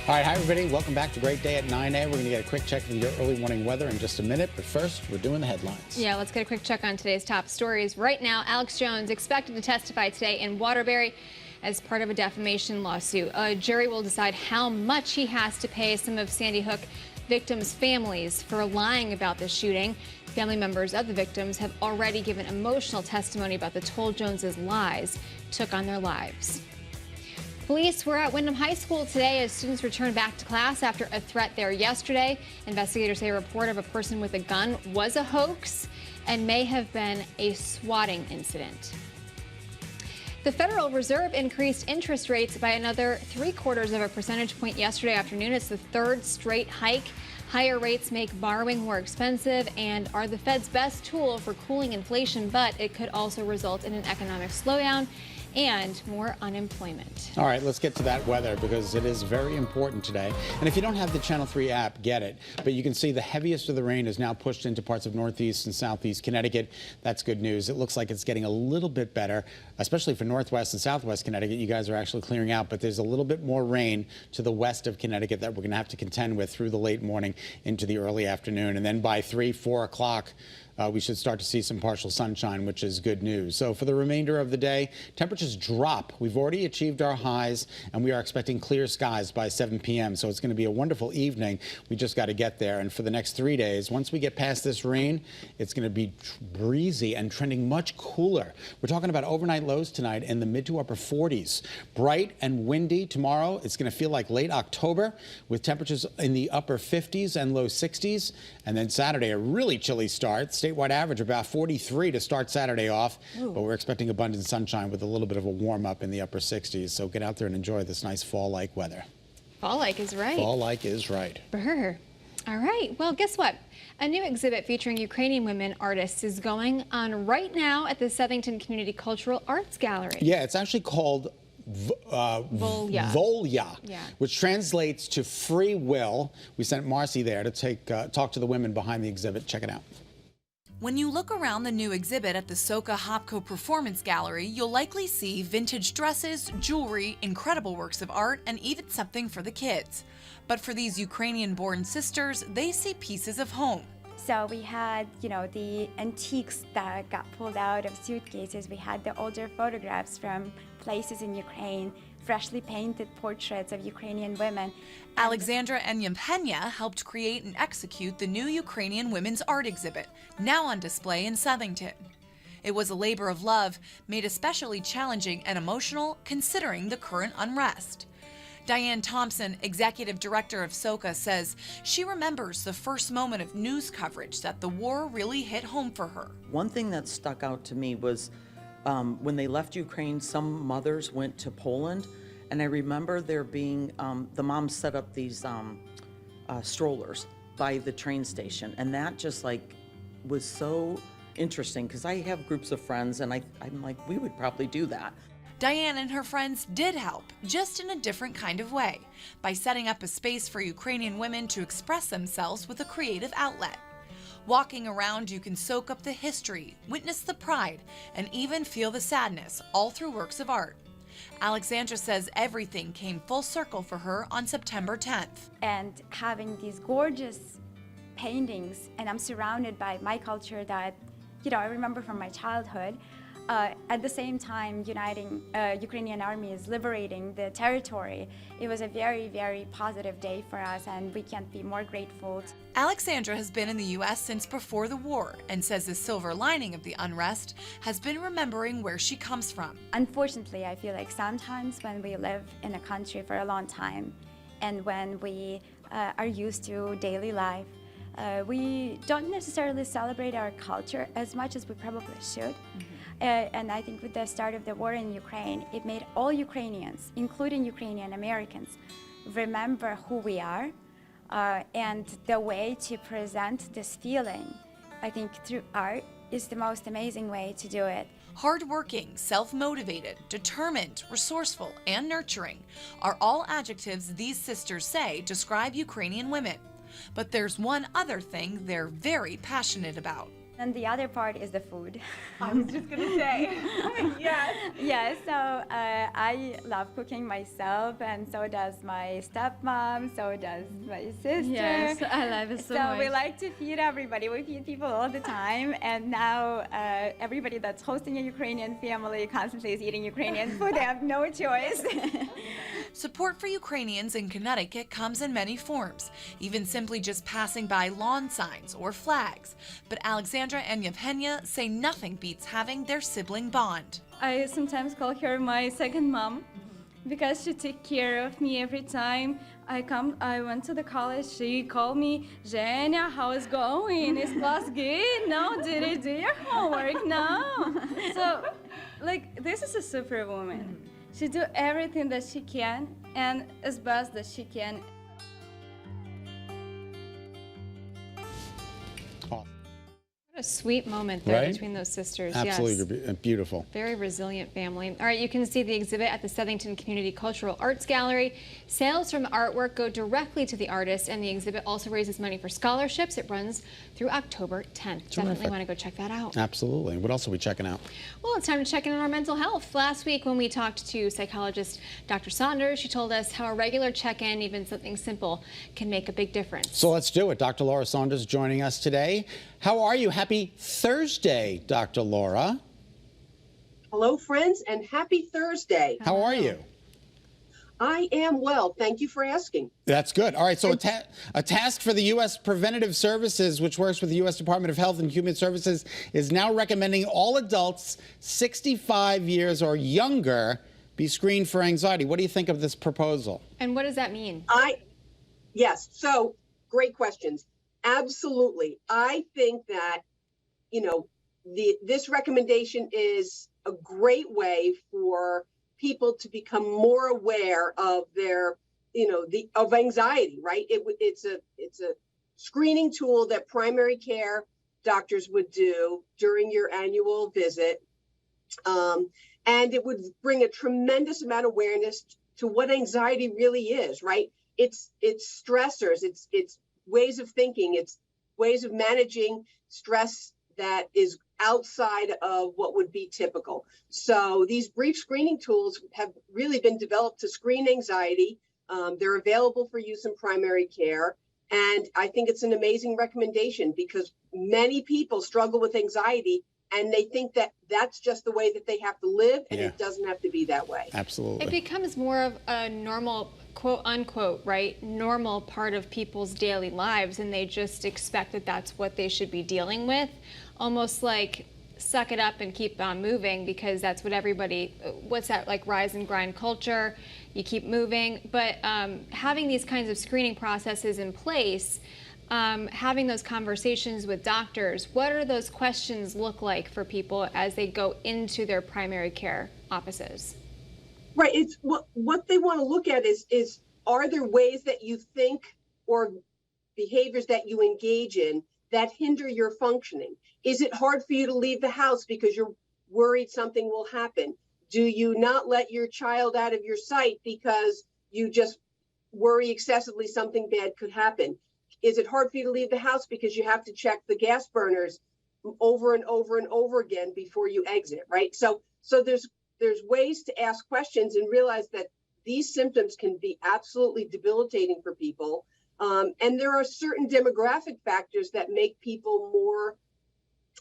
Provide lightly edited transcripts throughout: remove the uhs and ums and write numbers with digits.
All right, hi everybody. Welcome back to Great Day at 9 a.m. We're going to get a quick check of your early morning weather in just a minute. But first, we're doing the headlines. Yeah, let's get a quick check on today's top stories. Right now, Alex Jones expected to testify today in Waterbury as part of a defamation lawsuit. A jury will decide how much he has to pay some of Sandy Hook victims' families for lying about the shooting. Family members of the victims have already given emotional testimony about the toll Jones's lies took on their lives. Police were at Windham High School today as students returned back to class after a threat there yesterday. Investigators say a report of a person with a gun was a hoax and may have been a swatting incident. The Federal Reserve increased interest rates by another 0.75 of a percentage point yesterday afternoon. It's the third straight hike. Higher rates make borrowing more expensive and are the Fed's best tool for cooling inflation, but it could also result in an economic slowdown and more unemployment. All right, let's get to that weather because it is very important today. And if you don't have the Channel 3 app, get it. But you can see the heaviest of the rain is now pushed into parts of northeast and southeast Connecticut. That's good news. It looks like it's getting a little bit better, especially for northwest and southwest Connecticut. You guys are actually clearing out, but there's a little bit more rain to the west of Connecticut that we're going to have to contend with through the late morning into the early afternoon. And then by 3, 4 o'clock, we should start to see some partial sunshine, which is good news. So for the remainder of the day, temperatures drop. We've already achieved our highs, and we are expecting clear skies by 7 p.m. So it's going to be a wonderful evening. We just got to get there. And for the next 3 days, once we get past this rain, it's going to be breezy and trending much cooler. We're talking about overnight lows tonight in the mid to upper 40s. Bright and windy tomorrow. It's going to feel like late October with temperatures in the upper 50s and low 60s. And then Saturday, a really chilly start. Statewide average about 43 to start Saturday off. Ooh. But we're expecting abundant sunshine with a little bit of a warm up in the upper 60s. So get out there and enjoy this nice fall-like weather. Fall-like is right. Fall-like is right. Brr. All right. Well, guess what? A new exhibit featuring Ukrainian women artists is going on right now at the Southington Community Cultural Arts Gallery. Yeah, it's actually called Volya, which translates to free will. We sent Marcy there to talk to the women behind the exhibit. Check it out. When you look around the new exhibit at the Soka Hopko Performance Gallery, you'll likely see vintage dresses, jewelry, incredible works of art, and even something for the kids. But for these Ukrainian-born sisters, they see pieces of home. So we had, the antiques that got pulled out of suitcases. We had the older photographs from places in Ukraine, freshly painted portraits of Ukrainian women. Alexandra and Yempenya helped create and execute the new Ukrainian women's art exhibit, now on display in Southington. It was a labor of love, made especially challenging and emotional considering the current unrest. Diane Thompson, executive director of Soka, says she remembers the first moment of news coverage that the war really hit home for her. One thing that stuck out to me was when they left Ukraine, some mothers went to Poland, and I remember there being, the moms set up these strollers by the train station, and that just was so interesting because I have groups of friends, and I'm like, we would probably do that. Diane and her friends did help, just in a different kind of way, by setting up a space for Ukrainian women to express themselves with a creative outlet. Walking around, you can soak up the history, witness the pride, and even feel the sadness, all through works of art. Alexandra says everything came full circle for her on September 10th. And having these gorgeous paintings, and I'm surrounded by my culture that, I remember from my childhood. At the same time, uniting Ukrainian army is liberating the territory. It was a very, very positive day for us, and we can't be more grateful. Alexandra has been in the U.S. since before the war and says the silver lining of the unrest has been remembering where she comes from. Unfortunately, I feel like sometimes when we live in a country for a long time and when we are used to daily life, we don't necessarily celebrate our culture as much as we probably should. And I think with the start of the war in Ukraine, it made all Ukrainians, including Ukrainian Americans, remember who we are. And the way to present this feeling, I think through art, is the most amazing way to do it. Hardworking, self-motivated, determined, resourceful, and nurturing are all adjectives these sisters say describe Ukrainian women. But there's one other thing they're very passionate about. And the other part is the food. I was just gonna say, yes. Yeah, so I love cooking myself, and so does my stepmom, so does my sister. Yes, I love it so much. we like to feed everybody. We feed people all the time, and now everybody that's hosting a Ukrainian family constantly is eating Ukrainian food. They have no choice. Support for Ukrainians in Connecticut comes in many forms, even simply just passing by lawn signs or flags. But Alexandra and Yevgenia say nothing beats having their sibling bond. I sometimes call her my second mom because she took care of me every time I went to the college. She called me, Zhenya, how is going? Is class good? No, did you do your homework? No. So, like, this is a superwoman. She do everything that she can and as best that she can. What a sweet moment there Right? between those sisters. Absolutely Yes. beautiful. Very resilient family. All right, you can see the exhibit at the Southington Community Cultural Arts Gallery. Sales from artwork go directly to the artist, and the exhibit also raises money for scholarships. It runs through October 10th. Definitely Terrific. want to go check that out. Absolutely. What else are we checking out? Well, it's time to check in on our mental health. Last week when we talked to psychologist Dr. Saunders, she told us how a regular check-in, even something simple, can make a big difference. So let's do it. Dr. Laura Saunders joining us today. How are you? Happy Thursday, Dr. Laura. Hello, friends, and happy Thursday. How are you? I am well. Thank you for asking. That's good. All right, so a task for the U.S. Preventative Services, which works with the U.S. Department of Health and Human Services, is now recommending all adults 65 years or younger be screened for anxiety. What do you think of this proposal? And what does that mean? Yes, so great questions. Absolutely. I think that, this recommendation is a great way for people to become more aware of their, of anxiety, right? It's a screening tool that primary care doctors would do during your annual visit. And it would bring a tremendous amount of awareness to what anxiety really is, right? It's stressors, it's ways of thinking, it's ways of managing stress that is outside of what would be typical. So these brief screening tools have really been developed to screen anxiety. They're available for use in primary care. And I think it's an amazing recommendation because many people struggle with anxiety and they think that that's just the way that they have to live, and it doesn't have to be that way. Absolutely. It becomes more of a normal, quote unquote, right, normal part of people's daily lives, and they just expect that that's what they should be dealing with. Almost like suck it up and keep on moving because that's what everybody, what's that, like rise and grind culture, you keep moving. But having these kinds of screening processes in place, having those conversations with doctors, what do those questions look like for people as they go into their primary care offices? Right. It's what they want to look at is are there ways that you think or behaviors that you engage in that hinder your functioning? Is it hard for you to leave the house because you're worried something will happen? Do you not let your child out of your sight because you just worry excessively something bad could happen? Is it hard for you to leave the house because you have to check the gas burners over and over and over again before you exit, right? So there's ways to ask questions and realize that these symptoms can be absolutely debilitating for people. And there are certain demographic factors that make people more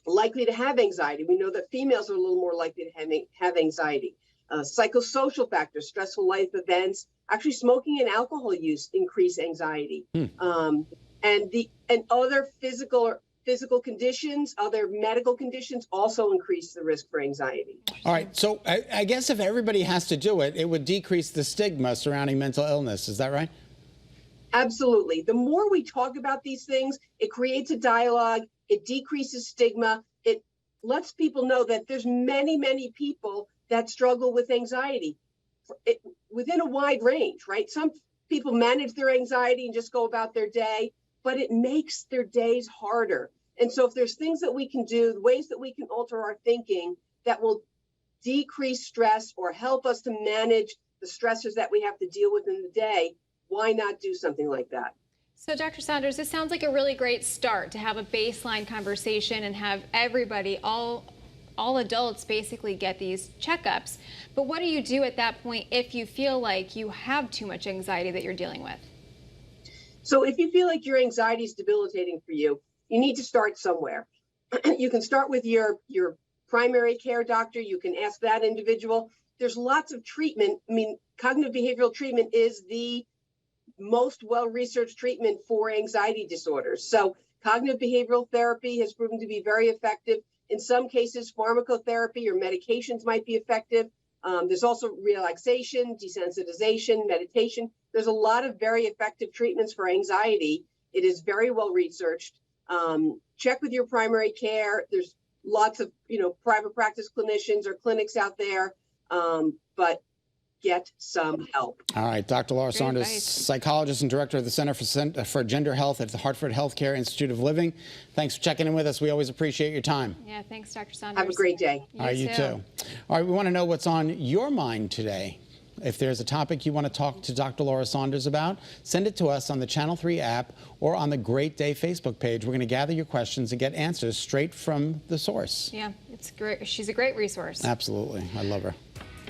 likely to have anxiety. We know that females are a little more likely to have anxiety. Psychosocial factors, stressful life events, actually smoking and alcohol use increase anxiety. And other physical conditions, other medical conditions also increase the risk for anxiety. All right, so I guess if everybody has to do it, it would decrease the stigma surrounding mental illness. Is that right? Absolutely. The more we talk about these things, it creates a dialogue, it decreases stigma, it lets people know that there's many, many people that struggle with anxiety within a wide range, right? Some people manage their anxiety and just go about their day, but it makes their days harder. And so if there's things that we can do, ways that we can alter our thinking that will decrease stress or help us to manage the stressors that we have to deal with in the day, why not do something like that? So, Dr. Saunders, this sounds like a really great start to have a baseline conversation and have everybody, all adults basically get these checkups. But what do you do at that point if you feel like you have too much anxiety that you're dealing with? So if you feel like your anxiety is debilitating for you, you need to start somewhere. You can start with your primary care doctor. You can ask that individual. There's lots of treatment. I mean, cognitive behavioral treatment is the most well-researched treatment for anxiety disorders. So cognitive behavioral therapy has proven to be very effective. In some cases, pharmacotherapy or medications might be effective. There's also relaxation, desensitization, meditation. There's a lot of very effective treatments for anxiety. It is very well researched. Check with your primary care. There's lots of, private practice clinicians or clinics out there, but get some help. All right, Dr. Laura Saunders, advice. psychologist and director of the Center for Gender Health at the Hartford Healthcare Institute of Living. Thanks for checking in with us. We always appreciate your time. Yeah, thanks, Dr. Saunders. Have a great day. All right, you too. All right, we want to know what's on your mind today. If there's a topic you want to talk to Dr. Laura Saunders about, send it to us on the Channel 3 app or on the Great Day Facebook page. We're going to gather your questions and get answers straight from the source. Yeah, it's great. She's a great resource. Absolutely. I love her.